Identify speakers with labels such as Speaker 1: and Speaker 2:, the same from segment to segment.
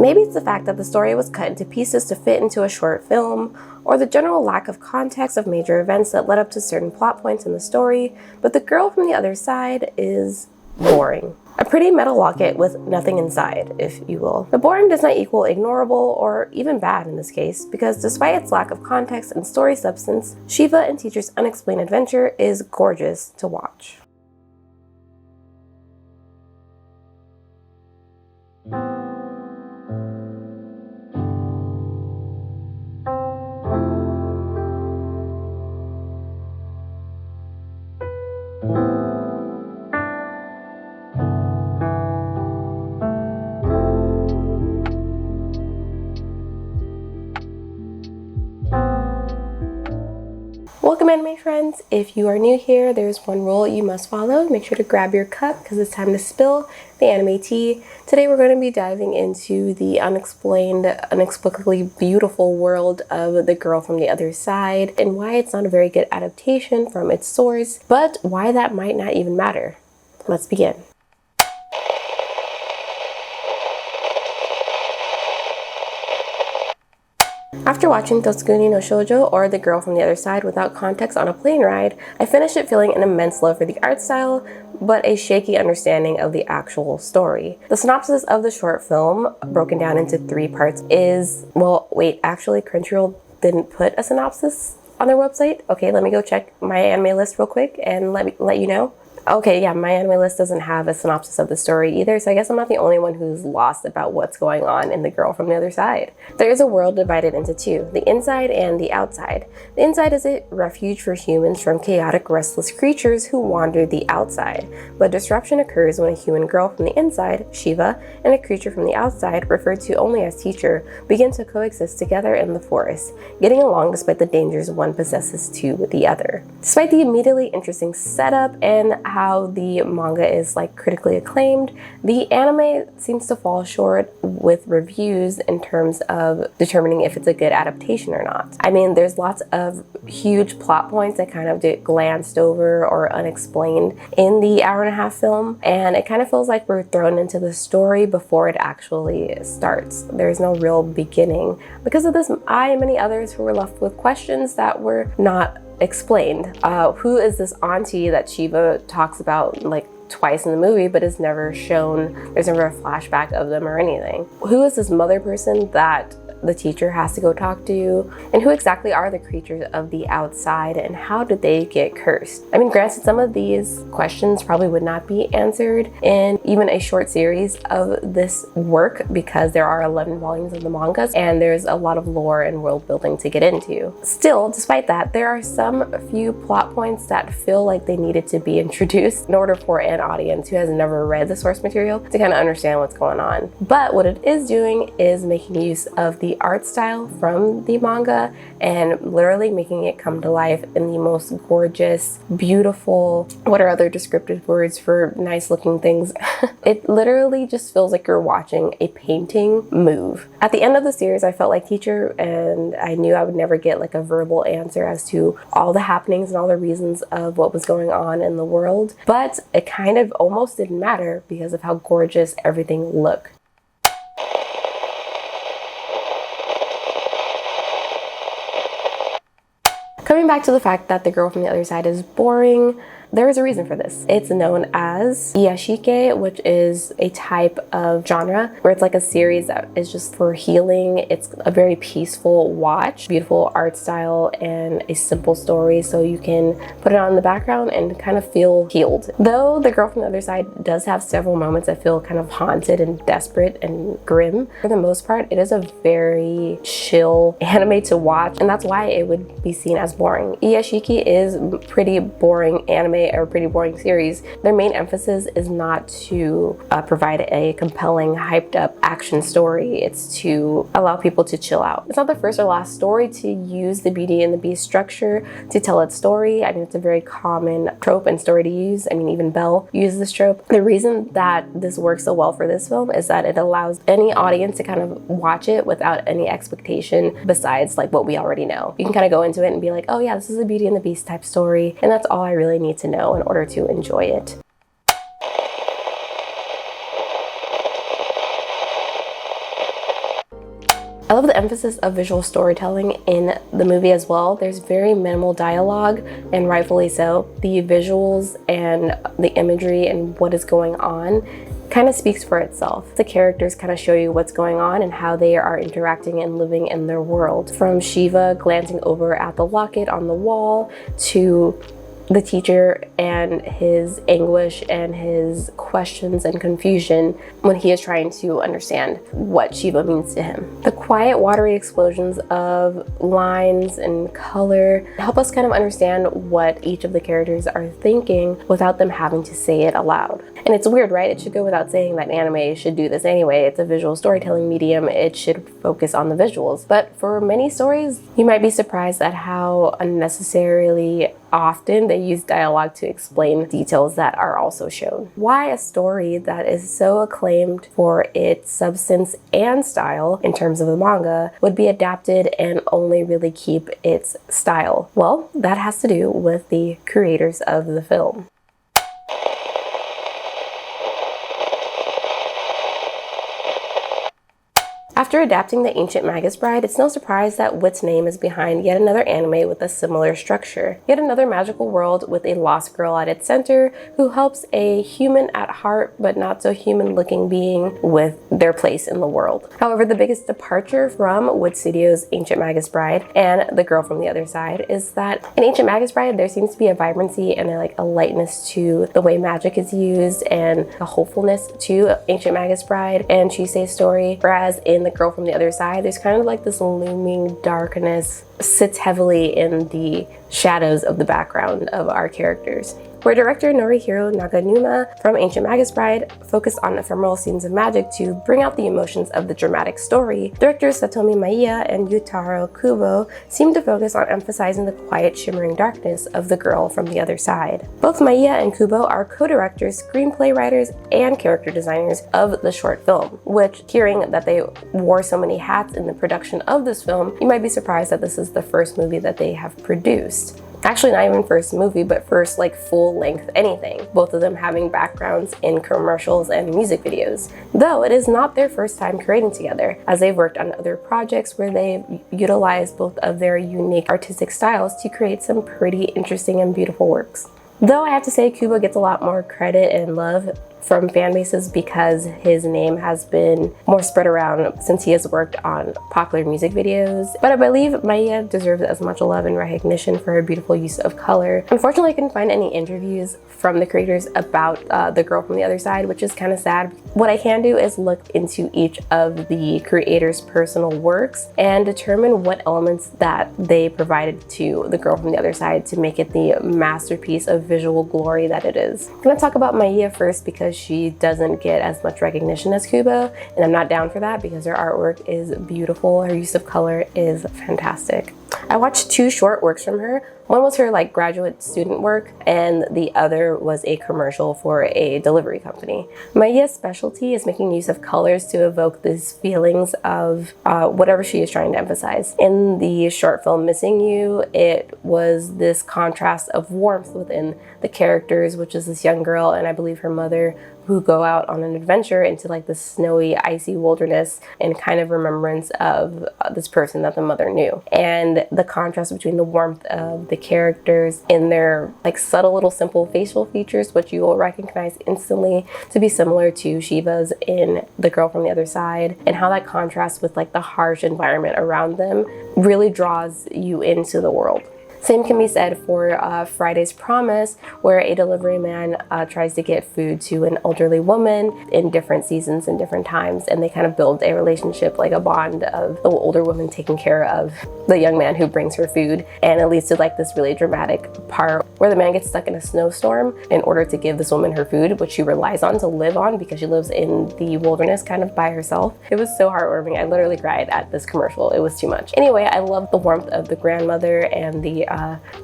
Speaker 1: Maybe it's the fact that the story was cut into pieces to fit into a short film, or the general lack of context of major events that led up to certain plot points in the story, but the girl from the other side is boring. A pretty metal locket with nothing inside, if you will. But boring does not equal ignorable or even bad in this case, because despite its lack of context and story substance, Shiva and Teacher's unexplained adventure is gorgeous to watch. Welcome anime friends. If you are new here, there's one rule you must follow. Make sure to grab your cup because it's time to spill the anime tea. Today we're going to be diving into the unexplained, inexplicably beautiful world of The Girl from the Other Side and why it's not a very good adaptation from its source, but why that might not even matter. Let's begin. After watching Totsukuni No Shoujo, or The Girl from the Other Side, without context on a plane ride, I finished it feeling an immense love for the art style, but a shaky understanding of the actual story. The synopsis of the short film, broken down into 3 parts, is, well, wait, actually Crunchyroll didn't put a synopsis on their website. Okay, let me go check my anime list real quick and let you know. Okay, yeah, my anime list doesn't have a synopsis of the story either, so I guess I'm not the only one who's lost about what's going on in The Girl from the Other Side. There is a world divided into 2, the inside and the outside. The inside is a refuge for humans from chaotic, restless creatures who wander the outside. But disruption occurs when a human girl from the inside, Shiva, and a creature from the outside, referred to only as Teacher, begin to coexist together in the forest, getting along despite the dangers one possesses to the other. Despite the immediately interesting setup and how the manga is critically acclaimed, the anime seems to fall short with reviews in terms of determining if it's a good adaptation or not. I mean, there's lots of huge plot points that kind of get glanced over or unexplained in the hour-and-a-half film, and it kind of feels like we're thrown into the story before it actually starts. There's no real beginning. Because of this, I and many others who were left with questions that were not explained. Who is this auntie that Shiva talks about twice in the movie but is never shown? There's never a flashback of them or anything. Who is this mother person that the teacher has to go talk to? And who exactly are the creatures of the outside and how did they get cursed? I mean, granted, some of these questions probably would not be answered in even a short series of this work because there are 11 volumes of the mangas and there's a lot of lore and world building to get into. Still, despite that, there are some few plot points that feel like they needed to be introduced in order for an audience who has never read the source material to kind of understand what's going on. But what it is doing is making use of the art style from the manga and literally making it come to life in the most gorgeous, beautiful, what are other descriptive words for nice looking things? It literally just feels like you're watching a painting move. At the end of the series, I felt like Teacher, and I knew I would never get a verbal answer as to all the happenings and all the reasons of what was going on in the world, but it kind of almost didn't matter because of how gorgeous everything looked. Coming back to the fact that The Girl from the Other Side is boring, there is a reason for this. It's known as Iyashikei, which is a type of genre where it's a series that is just for healing. It's a very peaceful watch, beautiful art style, and a simple story, so you can put it on in the background and kind of feel healed. Though The Girl from the Other Side does have several moments that feel kind of haunted and desperate and grim, for the most part, it is a very chill anime to watch, and that's why it would be seen as boring. Iyashikei is pretty boring anime or a pretty boring series. Their main emphasis is not to provide a compelling, hyped up action story. It's to allow people to chill out. It's not the first or last story to use the Beauty and the Beast structure to tell its story. I mean, it's a very common trope and story to use. I mean, even Belle uses this trope. The reason that this works so well for this film is that it allows any audience to kind of watch it without any expectation besides what we already know. You can kind of go into it and be like, oh yeah, this is a Beauty and the Beast type story, and that's all I really need to know in order to enjoy it. I love the emphasis of visual storytelling in the movie as well. There's very minimal dialogue, and rightfully so. The visuals and the imagery and what is going on kind of speaks for itself. The characters kind of show you what's going on and how they are interacting and living in their world. From Shiva glancing over at the locket on the wall to the teacher and his anguish and his questions and confusion when he is trying to understand what Shiva means to him. The quiet, watery explosions of lines and color help us kind of understand what each of the characters are thinking without them having to say it aloud. And it's weird, right? It should go without saying that anime should do this anyway. It's a visual storytelling medium. It should focus on the visuals. But for many stories, you might be surprised at how unnecessarily often they use dialogue to explain details that are also shown. Why a story that is so acclaimed for its substance and style in terms of the manga would be adapted and only really keep its style? Well, that has to do with the creators of the film. After adapting The Ancient Magus Bride, it's no surprise that Wit's name is behind yet another anime with a similar structure. Yet another magical world with a lost girl at its center who helps a human at heart but not so human looking being with their place in the world. However, the biggest departure from Wit Studio's Ancient Magus Bride and The Girl from the Other Side is that in Ancient Magus Bride there seems to be a vibrancy and a lightness to the way magic is used and a hopefulness to Ancient Magus Bride and Chisei's story, whereas in The Girl from the Other Side, there's kind of like this looming darkness sits heavily in the shadows of the background of our characters. Where director Norihiro Naganuma from Ancient Magus Bride focused on ephemeral scenes of magic to bring out the emotions of the dramatic story, directors Satomi Maiya and Yutaro Kubo seem to focus on emphasizing the quiet, shimmering darkness of The Girl from the Other Side. Both Maiya and Kubo are co-directors, screenplay writers, and character designers of the short film, which, hearing that they wore so many hats in the production of this film, you might be surprised that this is the first movie that they have produced. Actually, not even first movie, but first full-length anything. Both of them having backgrounds in commercials and music videos. Though it is not their first time creating together, as they've worked on other projects where they've utilized both of their unique artistic styles to create some pretty interesting and beautiful works. Though I have to say Kubo gets a lot more credit and love from fan bases because his name has been more spread around since he has worked on popular music videos. But I believe Maiya deserves as much love and recognition for her beautiful use of color. Unfortunately, I couldn't find any interviews from the creators about The Girl from the Other Side, which is kind of sad. What I can do is look into each of the creators' personal works and determine what elements that they provided to The Girl from the Other Side to make it the masterpiece of visual glory that it is. I'm gonna talk about Maiya first because she doesn't get as much recognition as Kubo, and I'm not down for that because her artwork is beautiful. Her use of color is fantastic. I watched two short works from her. One was her graduate student work, and the other was a commercial for a delivery company. Maiya's specialty is making use of colors to evoke these feelings of whatever she is trying to emphasize. In the short film Missing You, it was this contrast of warmth within the characters, which is this young girl and I believe her mother, who go out on an adventure into the snowy, icy wilderness in kind of remembrance of this person that the mother knew. And the contrast between the warmth of the characters in their subtle little simple facial features, which you will recognize instantly to be similar to Shiva's in The Girl from the Other Side, and how that contrasts with the harsh environment around them really draws you into the world. Same can be said for Friday's Promise, where a delivery man tries to get food to an elderly woman in different seasons and different times, and they kind of build a relationship, a bond of the older woman taking care of the young man who brings her food, and it leads to this really dramatic part where the man gets stuck in a snowstorm in order to give this woman her food, which she relies on to live on because she lives in the wilderness kind of by herself. It was so heartwarming. I literally cried at this commercial. It was too much. Anyway, I love the warmth of the grandmother and the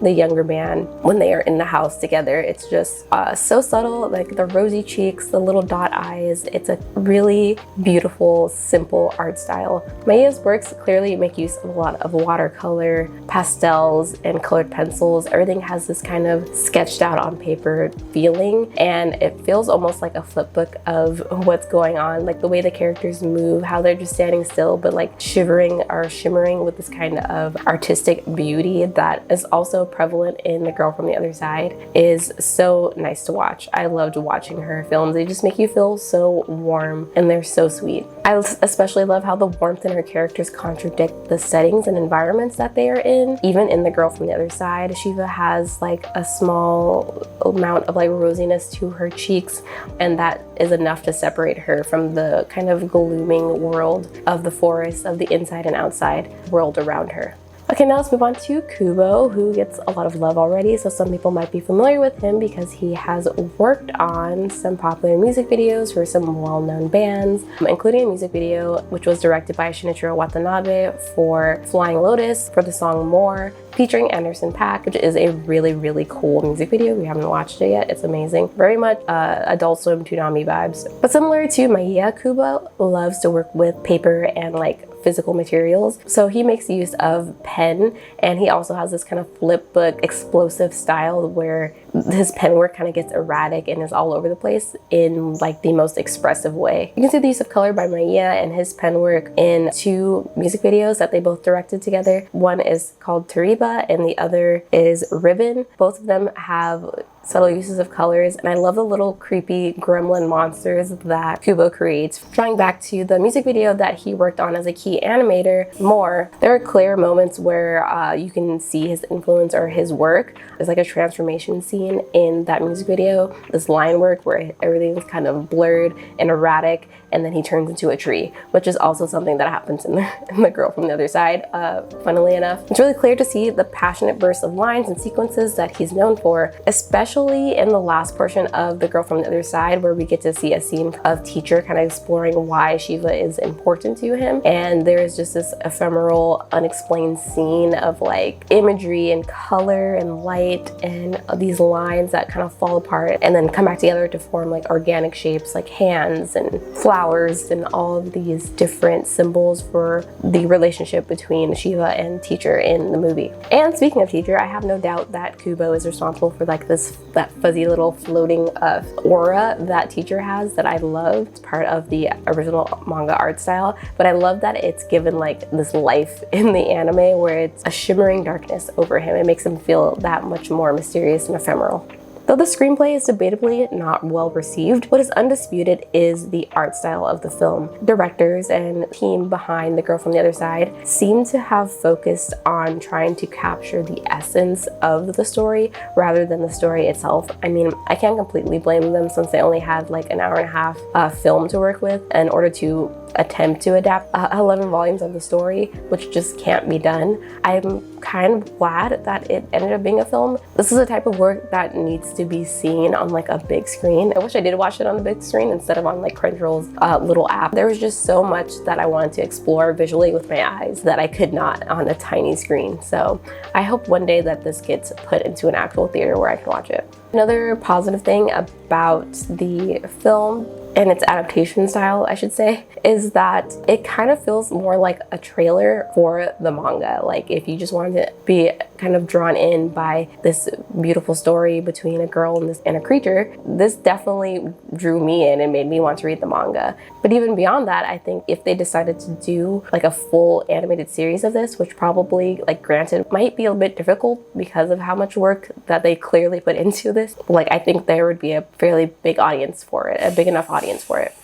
Speaker 1: the younger man when they are in the house together. It's just so subtle, like the rosy cheeks, the little dot eyes. It's a really beautiful, simple art style. Maiya's works clearly make use of a lot of watercolor, pastels, and colored pencils. Everything has this kind of sketched out on paper feeling, and it feels almost like a flip book of what's going on, like the way the characters move, how they're just standing still but like shivering or shimmering with this kind of artistic beauty that is also prevalent in The Girl from the Other Side is so nice to watch. I loved watching her films. They just make you feel so warm and they're so sweet. I especially love how the warmth in her characters contradict the settings and environments that they are in. Even in The Girl from the Other Side, Shiva has like a small amount of like rosiness to her cheeks, and that is enough to separate her from the kind of glooming world of the forest, of the inside and outside world around her. Okay, now let's move on to Kubo, who gets a lot of love already. So some people might be familiar with him because he has worked on some popular music videos for some well-known bands, including a music video which was directed by Shinichiro Watanabe for Flying Lotus for the song More, featuring Anderson .Paak, which is a really, really cool music video. We haven't watched it yet. It's amazing. Very much Adult Swim Toonami vibes. But similar to Maiya, Kubo loves to work with paper and like physical materials. So he makes use of pen, and he also has this kind of flip book explosive style where his pen work kind of gets erratic and is all over the place in like the most expressive way. You can see the use of color by Maiya and his pen work in 2 music videos that they both directed together. One is called Tariba and the other is Ribbon. Both of them have subtle uses of colors, and I love the little creepy gremlin monsters that Kubo creates. Drawing back to the music video that he worked on as a key animator, More, there are clear moments where you can see his influence or his work. There's like a transformation scene in that music video, this line work where everything's kind of blurred and erratic, and then he turns into a tree, which is also something that happens in the Girl from the Other Side, funnily enough. It's really clear to see the passionate bursts of lines and sequences that he's known for, especially in the last portion of The Girl from the Other Side, where we get to see a scene of Teacher kind of exploring why Shiva is important to him. And there's just this ephemeral, unexplained scene of like imagery and color and light and these lines that kind of fall apart and then come back together to form like organic shapes like hands and flowers and all of these different symbols for the relationship between Shiva and Teacher in the movie. And speaking of Teacher, I have no doubt that Kubo is responsible for like that fuzzy little floating aura that Teacher has that I love. It's part of the original manga art style, but I love that it's given like this life in the anime where it's a shimmering darkness over him. It makes him feel that much more mysterious and ephemeral. Though the screenplay is debatably not well received, what is undisputed is the art style of the film. Directors and team behind The Girl from the Other Side seem to have focused on trying to capture the essence of the story rather than the story itself. I mean, I can't completely blame them since they only had like an hour and a half film to work with in order to attempt to adapt 11 volumes of the story, which just can't be done. I'm kind of glad that it ended up being a film. This is a type of work that needs to be seen on like a big screen. I wish I did watch it on the big screen instead of on like Crunchyroll's little app. There was just so much that I wanted to explore visually with my eyes that I could not on a tiny screen. So I hope one day that this gets put into an actual theater where I can watch it. Another positive thing about the film and its adaptation style, I should say, is that it kind of feels more like a trailer for the manga. Like if you just wanted to be kind of drawn in by this beautiful story between a girl and a creature, this definitely drew me in and made me want to read the manga. But even beyond that, I think if they decided to do like a full animated series of this, which probably, like granted, might be a bit difficult because of how much work that they clearly put into this, like I think there would be a fairly big audience for it, a big enough audience for it.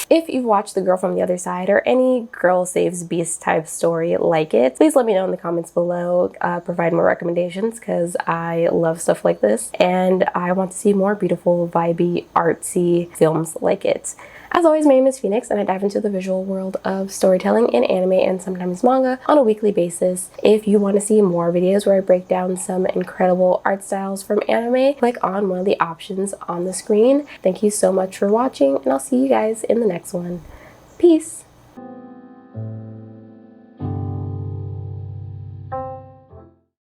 Speaker 1: If you've watched The Girl from the Other Side or any girl saves beast type story like it, please let me know in the comments below. Provide more recommendations because I love stuff like this and I want to see more beautiful, vibey, artsy films like it. As always, my name is Phoenix and I dive into the visual world of storytelling in anime and sometimes manga on a weekly basis. If you want to see more videos where I break down some incredible art styles from anime, click on one of the options on the screen. Thank you so much for watching and I'll see you guys in the next one. Peace!